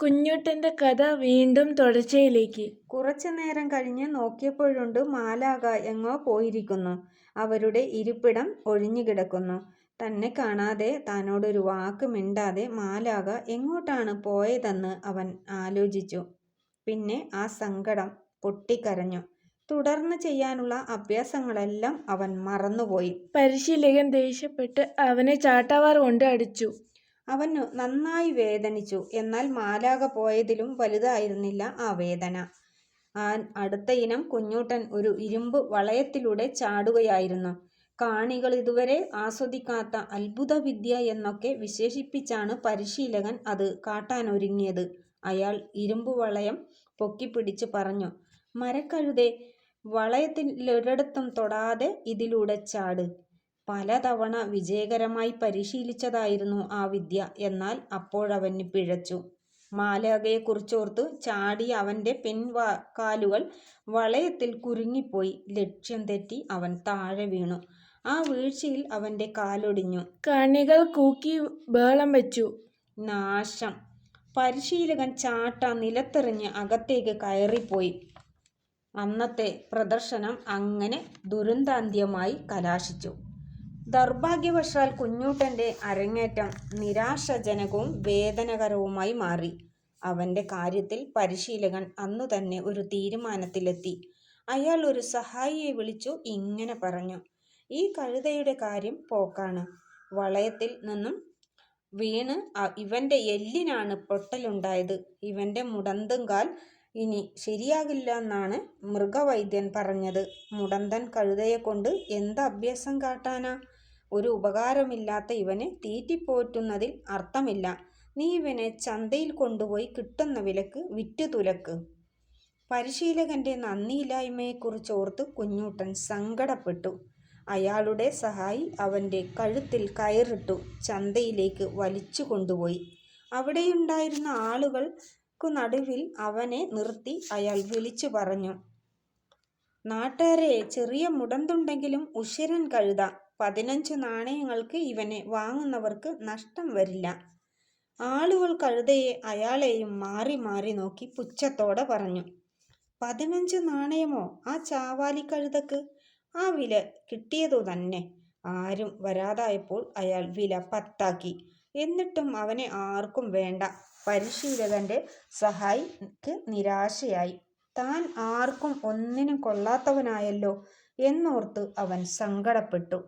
കുഞ്ഞുട്ടന്റെ കഥ വീണ്ടും തുടർച്ചയിലേക്ക്. കുറച്ചു നേരം കഴിഞ്ഞ് നോക്കിയപ്പോഴുണ്ട് മാലാഖ എങ്ങോ പോയിരിക്കുന്നു. അവരുടെ ഇരിപ്പിടം ഒഴിഞ്ഞുകിടക്കുന്നു. തന്നെ കാണാതെ തന്നോടൊരു വാക്ക് മിണ്ടാതെ മാലാഖ എങ്ങോട്ടാണ് പോയതെന്ന് അവൻ ആലോചിച്ചു. പിന്നെ ആ സങ്കടം പൊട്ടിക്കരഞ്ഞു. തുടർന്ന് ചെയ്യാനുള്ള അഭ്യാസങ്ങളെല്ലാം അവൻ മറന്നുപോയി. പരിശീലകൻ ദേഷ്യപ്പെട്ട് അവനെ ചാട്ടവാർ കൊണ്ട് അടിച്ചു. അവന് നന്നായി വേദനിച്ചു. എന്നാൽ മാലാഖ പോയതിലും വലുതായിരുന്നില്ല ആ വേദന. അടുത്ത ഇനം കുഞ്ഞൂട്ടൻ ഒരു ഇരുമ്പ് വളയത്തിലൂടെ ചാടുകയായിരുന്നു. കാണികൾ ഇതുവരെ ആസ്വദിക്കാത്ത അത്ഭുത വിദ്യ എന്നൊക്കെ വിശേഷിപ്പിച്ചാണ് പരിശീലകൻ അത് കാട്ടാനൊരുങ്ങിയത്. അയാൾ ഇരുമ്പ് വളയം പൊക്കിപ്പിടിച്ച് പറഞ്ഞു, "മരക്കഴുതേ, വളയത്തിലൊരിടത്തും തൊടാതെ ഇതിലൂടെ ചാട്." പലതവണ വിജയകരമായി പരിശീലിച്ചതായിരുന്നു ആ വിദ്യ. എന്നാൽ അപ്പോഴവന് പിഴച്ചു. മാലാഖയെക്കുറിച്ചോർത്ത് ചാടിയ അവൻ്റെ കാലുകൾ വളയത്തിൽ കുരുങ്ങിപ്പോയി. ലക്ഷ്യം തെറ്റി അവൻ താഴെ വീണു. ആ വീഴ്ചയിൽ അവൻ്റെ കാലൊടിഞ്ഞു. കാണികൾ കൂക്കി ബഹളം വെച്ചു. നാശം! പരിശീലകൻ ചാട്ട നിലത്തെറിഞ്ഞ് അകത്തേക്ക് കയറിപ്പോയി. അന്നത്തെ പ്രദർശനം അങ്ങനെ ദുരന്താന്ത്യമായി കലാശിച്ചു. ദൗർഭാഗ്യവശാൽ കുഞ്ഞൂട്ടൻ്റെ അരങ്ങേറ്റം നിരാശാജനകവും വേദനാകരവുമായി മാറി. അവൻ്റെ കാര്യത്തിൽ പരിശീലകൻ അന്നുതന്നെ ഒരു തീരുമാനത്തിലെത്തി. അയാൾ ഒരു സഹായിയെ വിളിച്ചു ഇങ്ങനെ പറഞ്ഞു, "ഈ കഴുതയുടെ കാര്യം പോക്കാണ്. വളയത്തിൽ നിന്നും വീണ് ഇവൻ്റെ എല്ലിനാണ് പൊട്ടലുണ്ടായത്. ഇവൻ്റെ മുടന്തുംകാൽ ഇനി ശരിയാകില്ലെന്നാണ് മൃഗവൈദ്യൻ പറഞ്ഞത്. മുടന്തൻ കഴുതയെക്കൊണ്ട് എന്ത് അഭ്യാസം കാട്ടാനാ? ഒരു ഉപകാരമില്ലാത്ത ഇവനെ തീറ്റിപ്പോറ്റുന്നതിൽ അർത്ഥമില്ല. നീ ഇവനെ ചന്തയിൽ കൊണ്ടുപോയി കിട്ടുന്ന വിലക്ക് വിറ്റ് തുലക്ക്." പരിശീലകന്റെ നന്ദിയില്ലായ്മയെക്കുറിച്ചോർത്ത് കുഞ്ഞൂട്ടൻ സങ്കടപ്പെട്ടു. അയാളുടെ സഹായി അവൻ്റെ കഴുത്തിൽ കയറിട്ടു ചന്തയിലേക്ക് വലിച്ചു കൊണ്ടുപോയി. അവിടെയുണ്ടായിരുന്ന ആളുകൾക്കു നടുവിൽ അവനെ നിർത്തി അയാൾ വിളിച്ചു പറഞ്ഞു, "നാട്ടാരെ, ചെറിയ മുടന്തുണ്ടെങ്കിലും ഉശിരൻ കഴുത. 15 നാണയങ്ങൾക്ക് ഇവനെ വാങ്ങുന്നവർക്ക് നഷ്ടം വരില്ല." ആളുകൾ കഴുതയെ അയാളെയും മാറി മാറി നോക്കി പുച്ഛത്തോടെ പറഞ്ഞു, "15 നാണയമോ ആ ചാവാലി കഴുതക്ക്? ആ വില കിട്ടിയതു തന്നെ." ആരും വരാതായപ്പോൾ അയാൾ വില 10 ആക്കി. എന്നിട്ടും അവനെ ആർക്കും വേണ്ട. പരിശീലകന്റെ സഹായിക്ക് നിരാശയായി. താൻ ആർക്കും ഒന്നിനും കൊള്ളാത്തവനായല്ലോ എന്നോർത്ത് അവൻ സങ്കടപ്പെട്ടു.